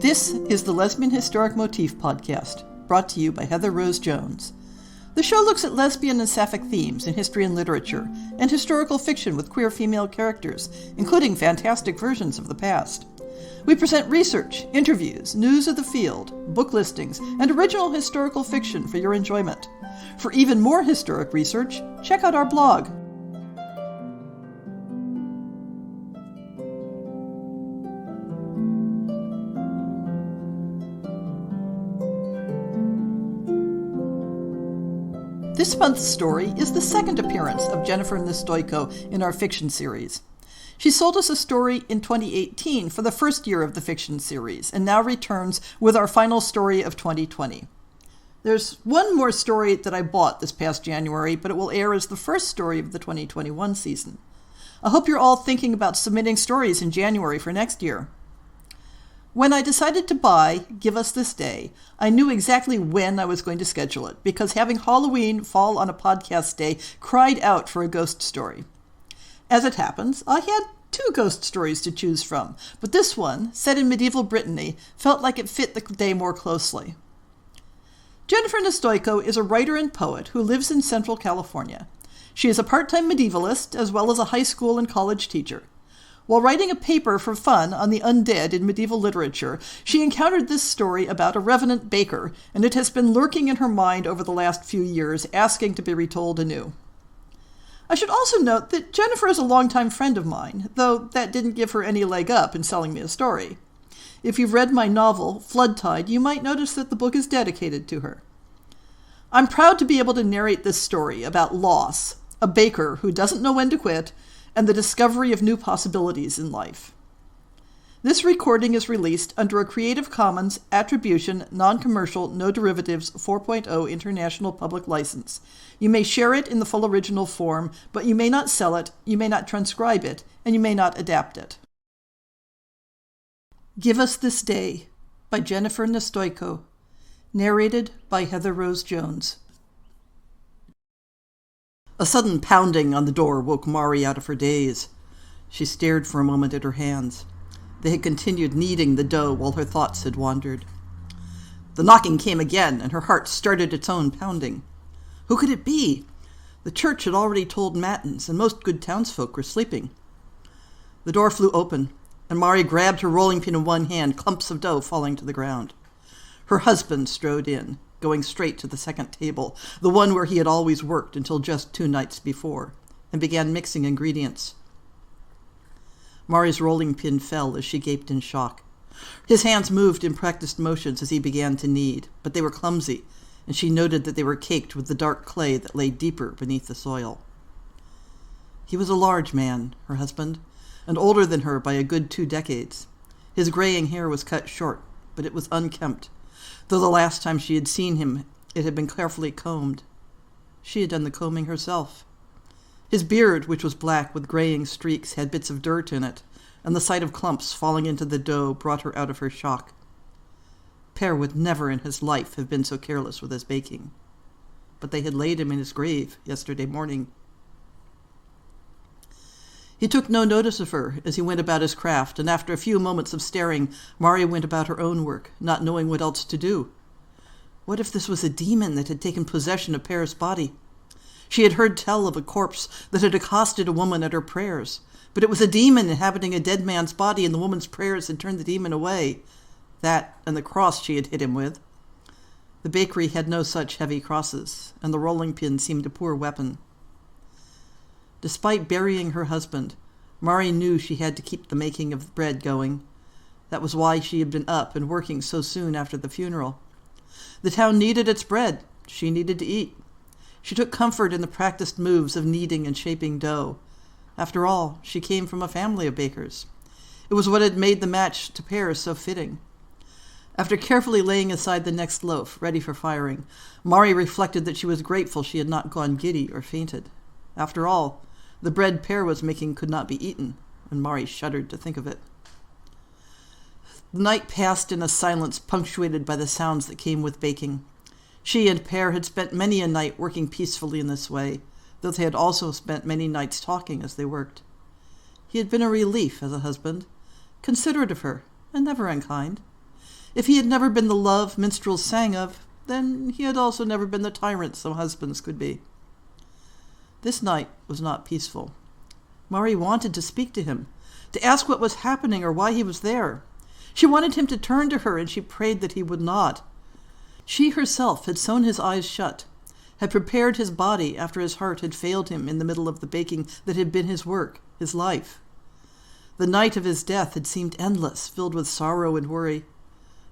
This is the Lesbian Historic Motif Podcast, brought to you by Heather Rose Jones. The show looks at lesbian and sapphic themes in history and literature, and historical fiction with queer female characters, including fantastic versions of the past. We present research, interviews, news of the field, book listings, and original historical fiction for your enjoyment. For even more historic research, check out our blog. This month's story is the second appearance of Jennifer Nestojko in our fiction series. She sold us a story in 2018 for the first year of the fiction series, and now returns with our final story of 2020. There's one more story that I bought this past January, but it will air as the first story of the 2021 season. I hope you're all thinking about submitting stories in January for next year. When I decided to buy Give Us This Day, I knew exactly when I was going to schedule it, because having Halloween fall on a podcast day cried out for a ghost story. As it happens, I had two ghost stories to choose from, but this one, set in medieval Brittany, felt like it fit the day more closely. Jennifer Nestojko is a writer and poet who lives in Central California. She is a part-time medievalist as well as a high school and college teacher. While writing a paper for fun on the undead in medieval literature, she encountered this story about a revenant baker, and it has been lurking in her mind over the last few years, asking to be retold anew. I should also note that Jennifer is a longtime friend of mine, though that didn't give her any leg up in selling me a story. If you've read my novel, Flood Tide, you might notice that the book is dedicated to her. I'm proud to be able to narrate this story about loss, a baker who doesn't know when to quit, and the discovery of new possibilities in life. This recording is released under a Creative Commons Attribution, Non-Commercial, No Derivatives 4.0 International Public License. You may share it in the full original form, but you may not sell it, you may not transcribe it, and you may not adapt it. Give Us This Day by Jennifer Nestojko, narrated by Heather Rose Jones. A sudden pounding on the door woke Mari out of her daze. She stared for a moment at her hands. They had continued kneading the dough while her thoughts had wandered. The knocking came again, and her heart started its own pounding. Who could it be? The church had already tolled matins, and most good townsfolk were sleeping. The door flew open, and Mari grabbed her rolling pin in one hand, clumps of dough falling to the ground. Her husband strode in, going straight to the second table, the one where he had always worked until just 2 nights before, and began mixing ingredients. Mari's rolling pin fell as she gaped in shock. His hands moved in practiced motions as he began to knead, but they were clumsy, and she noted that they were caked with the dark clay that lay deeper beneath the soil. He was a large man, her husband, and older than her by a good 2 decades. His graying hair was cut short, but it was unkempt, though the last time she had seen him, it had been carefully combed. She had done the combing herself. His beard, which was black with graying streaks, had bits of dirt in it, and the sight of clumps falling into the dough brought her out of her shock. Per would never in his life have been so careless with his baking. But they had laid him in his grave yesterday morning. He took no notice of her as he went about his craft, and after a few moments of staring, Mari went about her own work, not knowing what else to do. What if this was a demon that had taken possession of Per's body? She had heard tell of a corpse that had accosted a woman at her prayers, but it was a demon inhabiting a dead man's body, and the woman's prayers had turned the demon away. That and the cross she had hit him with. The bakery had no such heavy crosses, and the rolling pin seemed a poor weapon. Despite burying her husband, Mari knew she had to keep the making of bread going. That was why she had been up and working so soon after the funeral. The town needed its bread. She needed to eat. She took comfort in the practiced moves of kneading and shaping dough. After all, she came from a family of bakers. It was what had made the match to Per so fitting. After carefully laying aside the next loaf, ready for firing, Mari reflected that she was grateful she had not gone giddy or fainted. After all, the bread Per was making could not be eaten, and Mari shuddered to think of it. The night passed in a silence punctuated by the sounds that came with baking. She and Per had spent many a night working peacefully in this way, though they had also spent many nights talking as they worked. He had been a relief as a husband, considerate of her, and never unkind. If he had never been the love minstrels sang of, then he had also never been the tyrant some husbands could be. This night was not peaceful. Mari wanted to speak to him, to ask what was happening or why he was there. She wanted him to turn to her, and she prayed that he would not. She herself had sewn his eyes shut, had prepared his body after his heart had failed him in the middle of the baking that had been his work, his life. The night of his death had seemed endless, filled with sorrow and worry.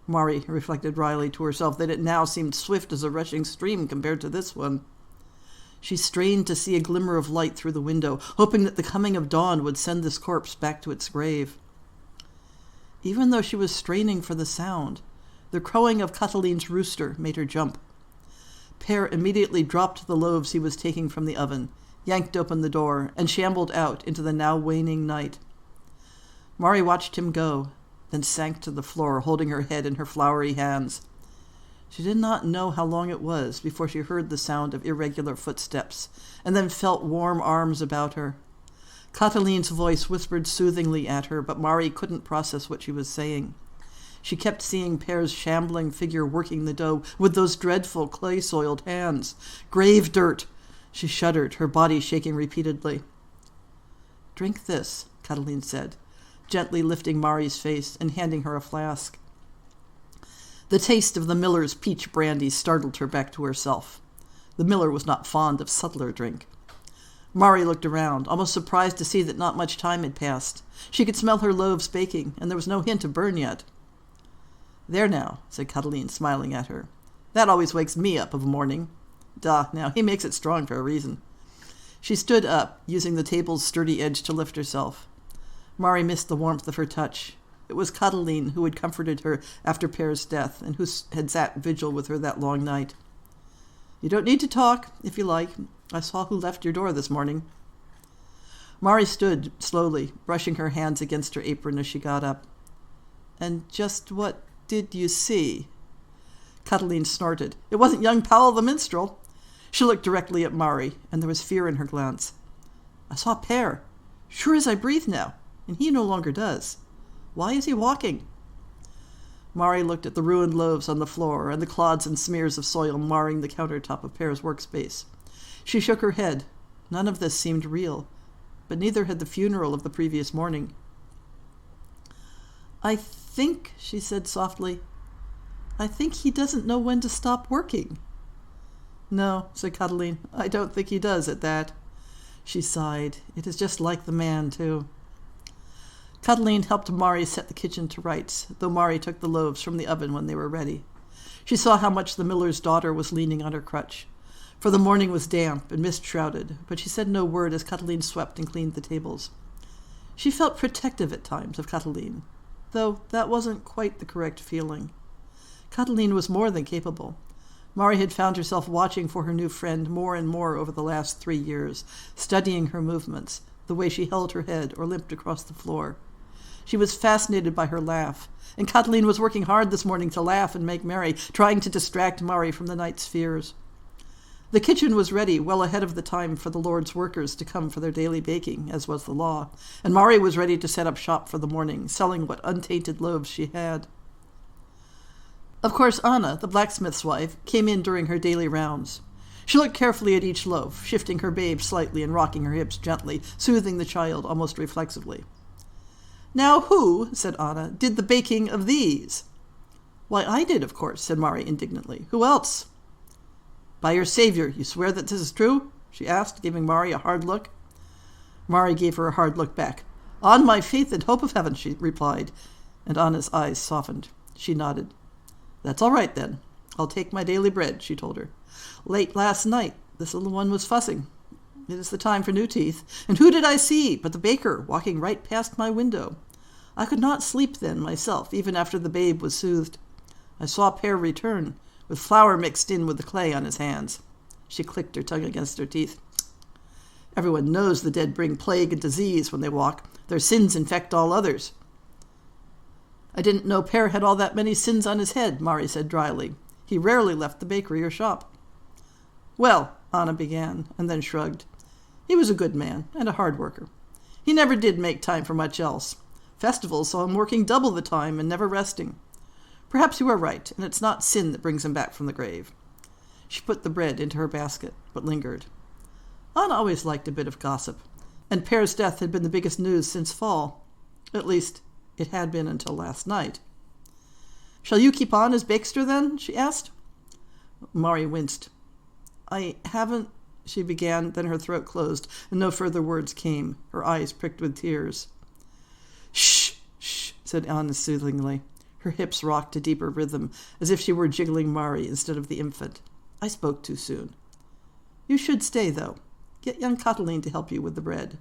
Mari reflected wryly to herself that it now seemed swift as a rushing stream compared to this one. She strained to see a glimmer of light through the window, hoping that the coming of dawn would send this corpse back to its grave. Even though she was straining for the sound, the crowing of Cataline's rooster made her jump. Père immediately dropped the loaves he was taking from the oven, yanked open the door, and shambled out into the now waning night. Mari watched him go, then sank to the floor, holding her head in her floury hands. She did not know how long it was before she heard the sound of irregular footsteps, and then felt warm arms about her. Cataline's voice whispered soothingly at her, but Mari couldn't process what she was saying. She kept seeing Pére's shambling figure working the dough with those dreadful clay-soiled hands. Grave dirt! She shuddered, her body shaking repeatedly. "Drink this," Cataline said, gently lifting Mari's face and handing her a flask. The taste of the miller's peach brandy startled her back to herself. The miller was not fond of subtler drink. Mari looked around, almost surprised to see that not much time had passed. She could smell her loaves baking, and there was no hint of burn yet. "There now," said Cataline, smiling at her. "That always wakes me up of a morning. Now, he makes it strong for a reason." She stood up, using the table's sturdy edge to lift herself. Mari missed the warmth of her touch. It was Cataline who had comforted her after Pére's death, and who had sat vigil with her that long night. "You don't need to talk, if you like. I saw who left your door this morning." Mari stood slowly, brushing her hands against her apron as she got up. "And just what did you see?" Cataline snorted. "It wasn't young Powell the minstrel." She looked directly at Mari, and there was fear in her glance. "I saw Père, sure as I breathe now, and he no longer does. Why is he walking?" Mari looked at the ruined loaves on the floor and the clods and smears of soil marring the countertop of Pére's workspace. She shook her head. None of this seemed real, but neither had the funeral of the previous morning. "I think," she said softly, "I think he doesn't know when to stop working." "No," said Cataline, "I don't think he does at that." She sighed. "It is just like the man, too." Cataline helped Mari set the kitchen to rights, though Mari took the loaves from the oven when they were ready. She saw how much the miller's daughter was leaning on her crutch, for the morning was damp and mist-shrouded, but she said no word as Cataline swept and cleaned the tables. She felt protective at times of Cataline, though that wasn't quite the correct feeling. Cataline was more than capable. Mari had found herself watching for her new friend more and more over the last 3 years, studying her movements, the way she held her head or limped across the floor. She was fascinated by her laugh, and Cataline was working hard this morning to laugh and make merry, trying to distract Mari from the night's fears. The kitchen was ready well ahead of the time for the Lord's workers to come for their daily baking, as was the law, and Mari was ready to set up shop for the morning, selling what untainted loaves she had. Of course, Anna, the blacksmith's wife, came in during her daily rounds. She looked carefully at each loaf, shifting her babe slightly and rocking her hips gently, soothing the child almost reflexively. "Now who," said Anna, "did the baking of these?" "Why, I did, of course," said Mari indignantly. "Who else?" "By your Savior, you swear that this is true?" she asked, giving Mari a hard look. Mari gave her a hard look back. "On my faith and hope of heaven," she replied, and Anna's eyes softened. She nodded. "That's all right, then. I'll take my daily bread," she told her. "Late last night, this little one was fussing. It is the time for new teeth. And who did I see but the baker walking right past my window? I could not sleep then myself, even after the babe was soothed. I saw Père return, with flour mixed in with the clay on his hands." She clicked her tongue against her teeth. "Everyone knows the dead bring plague and disease when they walk. Their sins infect all others." "I didn't know Père had all that many sins on his head," Mari said dryly. "He rarely left the bakery or shop." "Well," Anna began, and then shrugged. "He was a good man and a hard worker. He never did make time for much else. Festivals saw him working double the time and never resting. Perhaps you are right, and it's not sin that brings him back from the grave. She put the bread into her basket, but lingered. Anna always liked a bit of gossip, and Per's death had been the biggest news since fall. At least, it had been until last night. "Shall you keep on as bakester, then?" she asked. Mari winced. "I haven't," she began, then her throat closed, and no further words came, her eyes pricked with tears. "Shh, shh," said Anna soothingly. Her hips rocked a deeper rhythm, as if she were jiggling Mari instead of the infant. "I spoke too soon. You should stay, though. Get young Katalin to help you with the bread."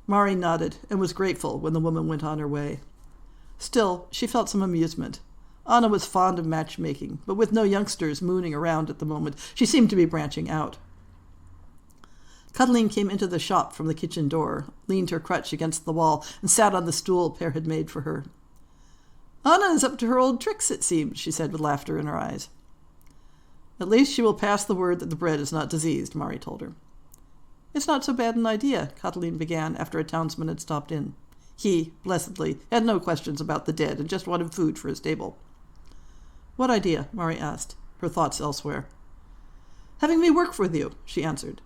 Mari nodded and was grateful when the woman went on her way. Still, she felt some amusement. Anna was fond of matchmaking, but with no youngsters mooning around at the moment, she seemed to be branching out. Katalin came into the shop from the kitchen door, leaned her crutch against the wall, and sat on the stool Per had made for her. "Anna is up to her old tricks, it seems," she said with laughter in her eyes. "At least she will pass the word that the bread is not diseased," Mari told her. "It's not so bad an idea," Katalin began after a townsman had stopped in. He, blessedly, had no questions about the dead and just wanted food for his table. "What idea?" Mari asked, her thoughts elsewhere. "Having me work with you," she answered.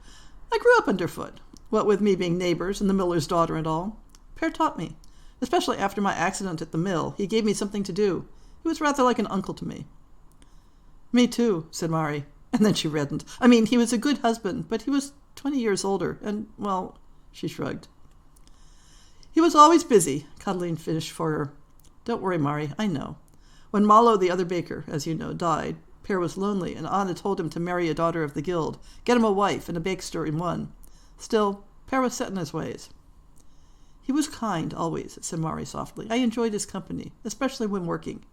"I grew up underfoot, what with me being neighbors and the miller's daughter and all. Per taught me. Especially after my accident at the mill, he gave me something to do. He was rather like an uncle to me." "Me too," said Mari, and then she reddened. "I mean, he was a good husband, but he was 20 years older, and, well," she shrugged. "He was always busy," Katalin finished for her. "Don't worry, Mari, I know. When Malo, the other baker, as you know, died, Per was lonely, and Anna told him to marry a daughter of the guild, get him a wife and a bakester in one. Still, Per was set in his ways." "He was kind, always," said Mari softly. "I enjoyed his company, especially when working.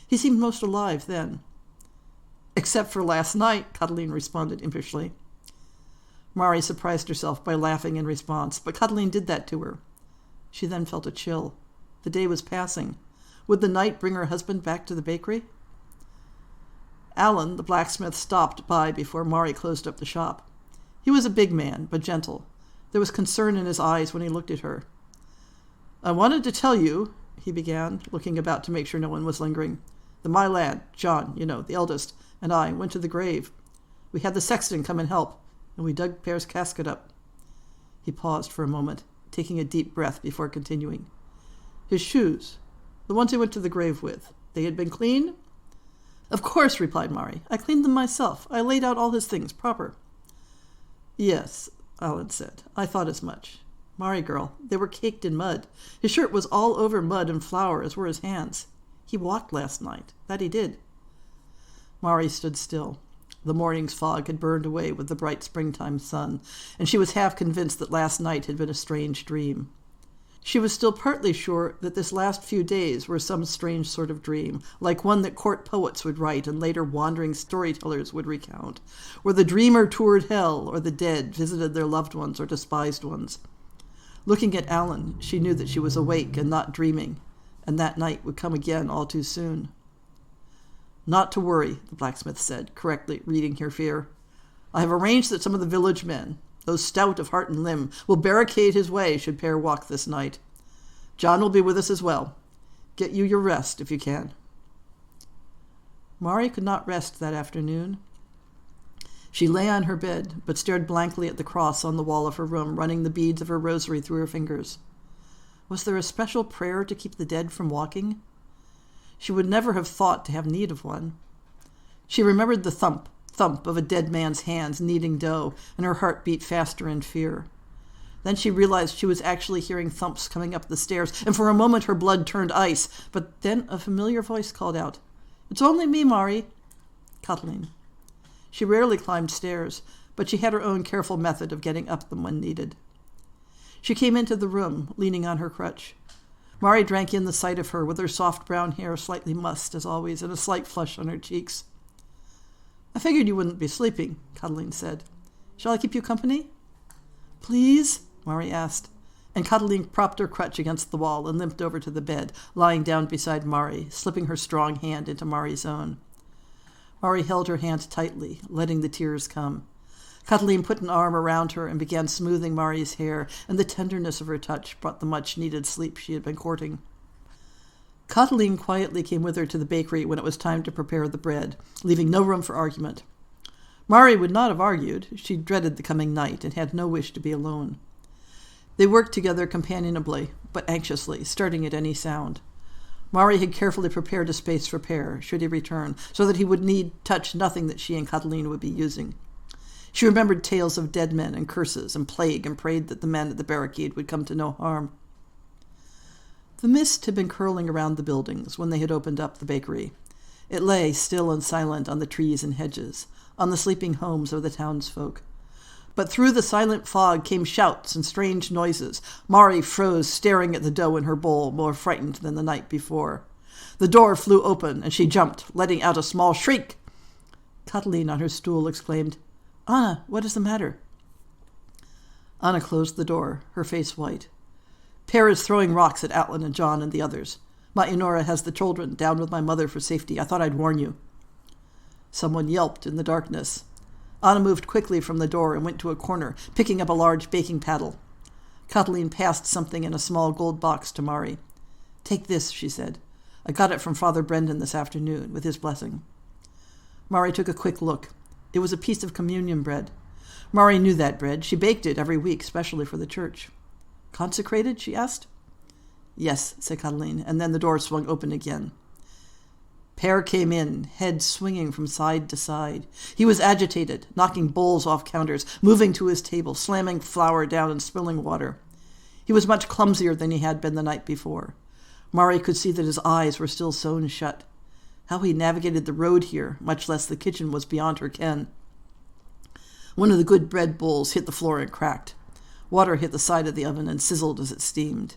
He seemed most alive then." "Except for last night," Katalin responded impishly. Mari surprised herself by laughing in response, but Katalin did that to her. She then felt a chill. The day was passing. Would the night bring her husband back to the bakery? Alan, the blacksmith, stopped by before Mari closed up the shop. He was a big man, but gentle. There was concern in his eyes when he looked at her. "I wanted to tell you," he began, looking about to make sure no one was lingering, "that my lad, John, you know, the eldest, and I went to the grave. We had the sexton come and help, and we dug Per's casket up." He paused for a moment, taking a deep breath before continuing. "His shoes, the ones he went to the grave with, they had been clean?" "Of course," replied Mari. "I cleaned them myself. I laid out all his things proper." "Yes," Alan said. "I thought as much. Mari girl, they were caked in mud. His shirt was all over mud and flour, as were his hands. He walked last night. That he did." Mari stood still. The morning's fog had burned away with the bright springtime sun, and she was half convinced that last night had been a strange dream. She was still partly sure that this last few days were some strange sort of dream, like one that court poets would write and later wandering storytellers would recount, where the dreamer toured hell, or the dead visited their loved ones or despised ones. Looking at Alan, she knew that she was awake and not dreaming, and that night would come again all too soon. "Not to worry," the blacksmith said, correctly reading her fear. "I have arranged that some of the village men, those stout of heart and limb, will barricade his way should Per walk this night. John will be with us as well. Get you your rest if you can." Mari could not rest that afternoon. She lay on her bed, but stared blankly at the cross on the wall of her room, running the beads of her rosary through her fingers. Was there a special prayer to keep the dead from walking? She would never have thought to have need of one. She remembered the thump of a dead man's hands kneading dough, and her heart beat faster in fear. Then she realized she was actually hearing thumps coming up the stairs, and for a moment her blood turned ice. But then a familiar voice called out, "It's only me, Mari." Katalin. She rarely climbed stairs, but she had her own careful method of getting up them when needed. She came into the room, leaning on her crutch. Mari drank in the sight of her, with her soft brown hair slightly mussed, as always, and a slight flush on her cheeks. "I figured you wouldn't be sleeping," Katalin said. "Shall I keep you company?" "Please?" Mari asked, and Katalin propped her crutch against the wall and limped over to the bed, lying down beside Mari, slipping her strong hand into Mari's own. Mari held her hand tightly, letting the tears come. Katalin put an arm around her and began smoothing Mari's hair, and the tenderness of her touch brought the much-needed sleep she had been courting. Katalin quietly came with her to the bakery when it was time to prepare the bread, leaving no room for argument. Mari would not have argued. She dreaded the coming night and had no wish to be alone. They worked together companionably, but anxiously, starting at any sound. Mari had carefully prepared a space for Per, should he return, so that he would need touch nothing that she and Katalin would be using. She remembered tales of dead men and curses and plague and prayed that the men at the barricade would come to no harm. The mist had been curling around the buildings when they had opened up the bakery. It lay still and silent on the trees and hedges, on the sleeping homes of the townsfolk. But through the silent fog came shouts and strange noises. Mari froze, staring at the dough in her bowl, more frightened than the night before. The door flew open, and she jumped, letting out a small shriek. Katalin on her stool exclaimed, "Anna, what is the matter?" Anna closed the door, her face white. Per is throwing rocks at Atlan and John and the others. Ma Inora has the children down with my mother for safety. I thought I'd warn you. Someone yelped in the darkness. Anna moved quickly from the door and went to a corner, picking up a large baking paddle. Katalin passed something in a small gold box to Mari. "Take this," she said. "I got it from Father Brendan this afternoon, with his blessing." Mari took a quick look. It was a piece of communion bread. Mari knew that bread. She baked it every week, specially for the church. "Consecrated?" she asked. "Yes," said Katalin, and then the door swung open again. Per came in, head swinging from side to side. He was agitated, knocking bowls off counters, moving to his table, slamming flour down and spilling water. He was much clumsier than he had been the night before. Mari could see that his eyes were still sewn shut. How he navigated the road here, much less the kitchen, was beyond her ken. One of the good bread bowls hit the floor and cracked. Water hit the side of the oven and sizzled as it steamed.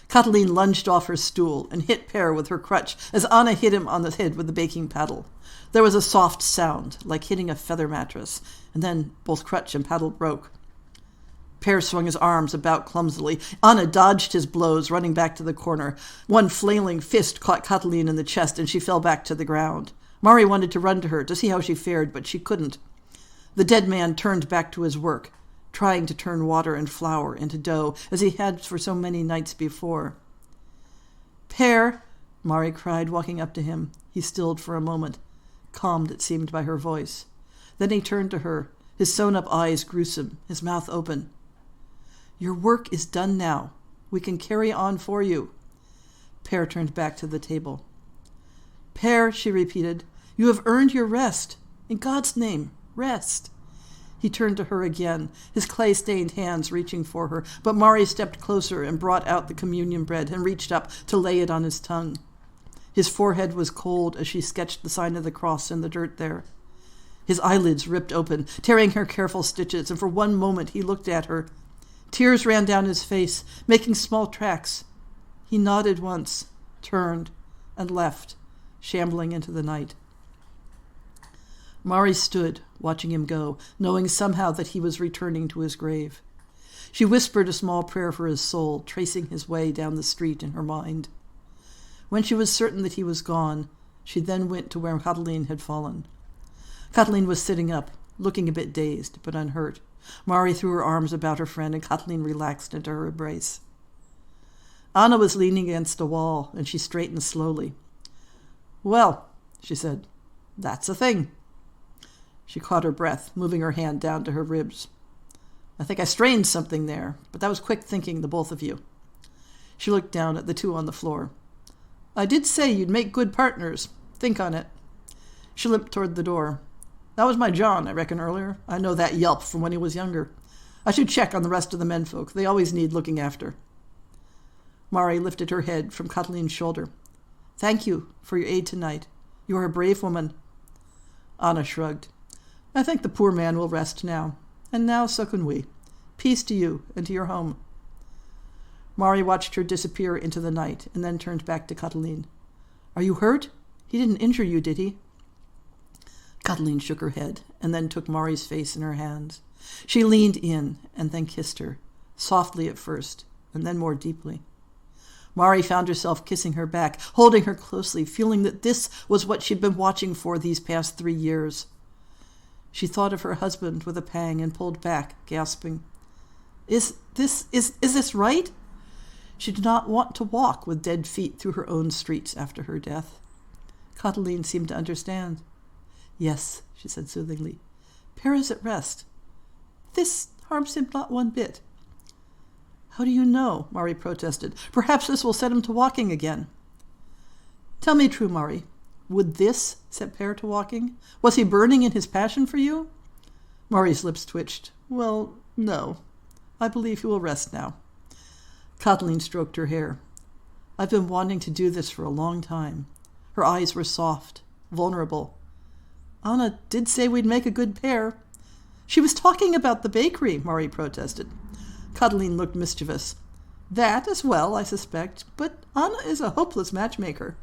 Katalin lunged off her stool and hit Per with her crutch as Anna hit him on the head with the baking paddle. There was a soft sound, like hitting a feather mattress, and then both crutch and paddle broke. Per swung his arms about clumsily. Anna dodged his blows, running back to the corner. One flailing fist caught Katalin in the chest, and she fell back to the ground. Mari wanted to run to her to see how she fared, but she couldn't. The dead man turned back to his work, trying to turn water and flour into dough, as he had for so many nights before. "Per!" Mari cried, walking up to him. He stilled for a moment, calmed, it seemed, by her voice. Then he turned to her, his sewn-up eyes gruesome, his mouth open. "Your work is done now. We can carry on for you." Per turned back to the table. "Per," she repeated, "you have earned your rest. In God's name, rest." He turned to her again, his clay-stained hands reaching for her, but Mari stepped closer and brought out the communion bread and reached up to lay it on his tongue. His forehead was cold as she sketched the sign of the cross in the dirt there. His eyelids ripped open, tearing her careful stitches, and for one moment he looked at her. Tears ran down his face, making small tracks. He nodded once, turned, and left, shambling into the night. Mari stood, watching him go, knowing somehow that he was returning to his grave. She whispered a small prayer for his soul, tracing his way down the street in her mind. When she was certain that he was gone, she then went to where Katalin had fallen. Katalin was sitting up, looking a bit dazed, but unhurt. Mari threw her arms about her friend, and Katalin relaxed into her embrace. Anna was leaning against a wall, and she straightened slowly. "Well," she said, "that's a thing." She caught her breath, moving her hand down to her ribs. "I think I strained something there, but that was quick thinking, the both of you." She looked down at the two on the floor. "I did say you'd make good partners. Think on it." She limped toward the door. "That was my John, I reckon, earlier. I know that yelp from when he was younger. I should check on the rest of the menfolk. They always need looking after." Mari lifted her head from Katalin's shoulder. "Thank you for your aid tonight. You are a brave woman." Anna shrugged. "I think the poor man will rest now. And now so can we. Peace to you and to your home." Mari watched her disappear into the night and then turned back to Katalin. "Are you hurt? He didn't injure you, did he?" Katalin shook her head and then took Mari's face in her hands. She leaned in and then kissed her, softly at first and then more deeply. Mari found herself kissing her back, holding her closely, feeling that this was what she'd been watching for these past 3 years. She thought of her husband with a pang and pulled back, gasping. Is this right?" She did not want to walk with dead feet through her own streets after her death. Catiline seemed to understand. Yes, she said soothingly. Pere is at rest. This harms him not one bit. How do you know? Mari protested. Perhaps this will set him to walking again. Tell me true, Mari. Would this set Pere to walking? Was he burning in his passion for you? Mari's lips twitched. Well, no. I believe he will rest now. Catiline stroked her hair. I've been wanting to do this for a long time. Her eyes were soft, vulnerable. Anna did say we'd make a good pair. She was talking about the bakery, Mari protested. Catiline looked mischievous. That as well, I suspect, but Anna is a hopeless matchmaker.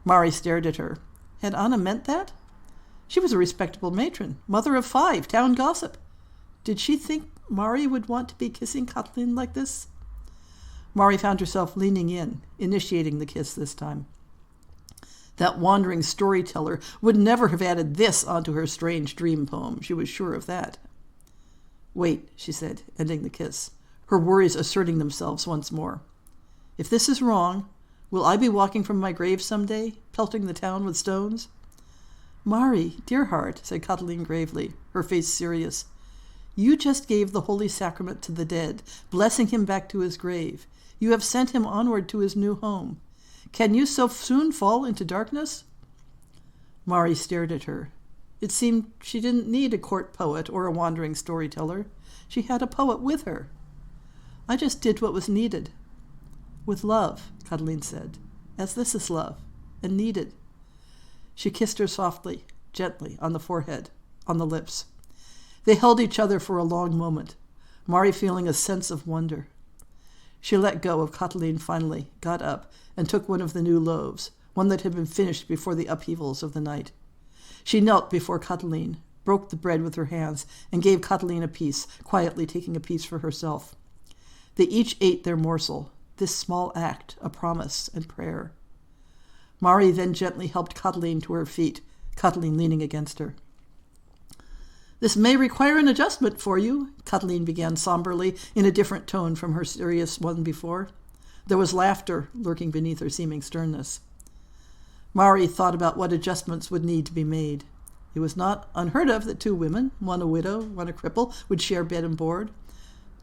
Mari stared at her. Had Anna meant that? She was a respectable matron, mother of 5, town gossip. Did she think Mari would want to be kissing Catiline like this? Mari found herself leaning in, initiating the kiss this time. That wandering storyteller would never have added this onto her strange dream poem. She was sure of that. Wait, she said, ending the kiss, her worries asserting themselves once more. If this is wrong, will I be walking from my grave some day, pelting the town with stones? Mari, dear heart, said Catiline gravely, her face serious. You just gave the holy sacrament to the dead, blessing him back to his grave. You have sent him onward to his new home. Can you so soon fall into darkness? Mari stared at her. It seemed she didn't need a court poet or a wandering storyteller. She had a poet with her. I just did what was needed. With love, Catiline said, as this is love, and needed. She kissed her softly, gently, on the forehead, on the lips. They held each other for a long moment, Mari feeling a sense of wonder. She let go of Catiline finally, got up, and took one of the new loaves, one that had been finished before the upheavals of the night. She knelt before Catiline, broke the bread with her hands, and gave Catiline a piece, quietly taking a piece for herself. They each ate their morsel, this small act, a promise and prayer. Mari then gently helped Catiline to her feet, Catiline leaning against her. This may require an adjustment for you, Catiline began somberly, in a different tone from her serious one before. There was laughter lurking beneath her seeming sternness. Mari thought about what adjustments would need to be made. It was not unheard of that 2 women, one a widow, one a cripple, would share bed and board.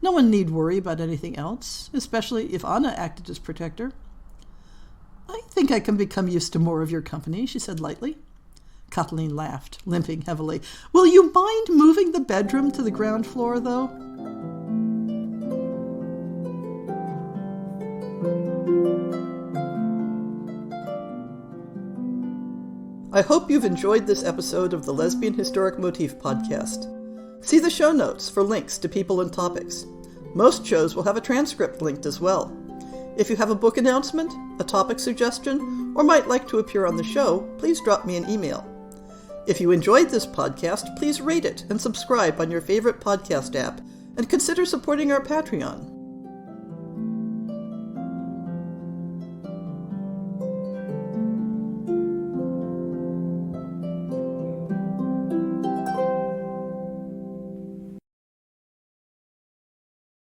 No one need worry about anything else, especially if Anna acted as protector. I think I can become used to more of your company, she said lightly. Catiline laughed, limping heavily. Will you mind moving the bedroom to the ground floor, though? I hope you've enjoyed this episode of the Lesbian Historic Motif Podcast. See the show notes for links to people and topics. Most shows will have a transcript linked as well. If you have a book announcement, a topic suggestion, or might like to appear on the show, please drop me an email. If you enjoyed this podcast, please rate it and subscribe on your favorite podcast app, and consider supporting our Patreon.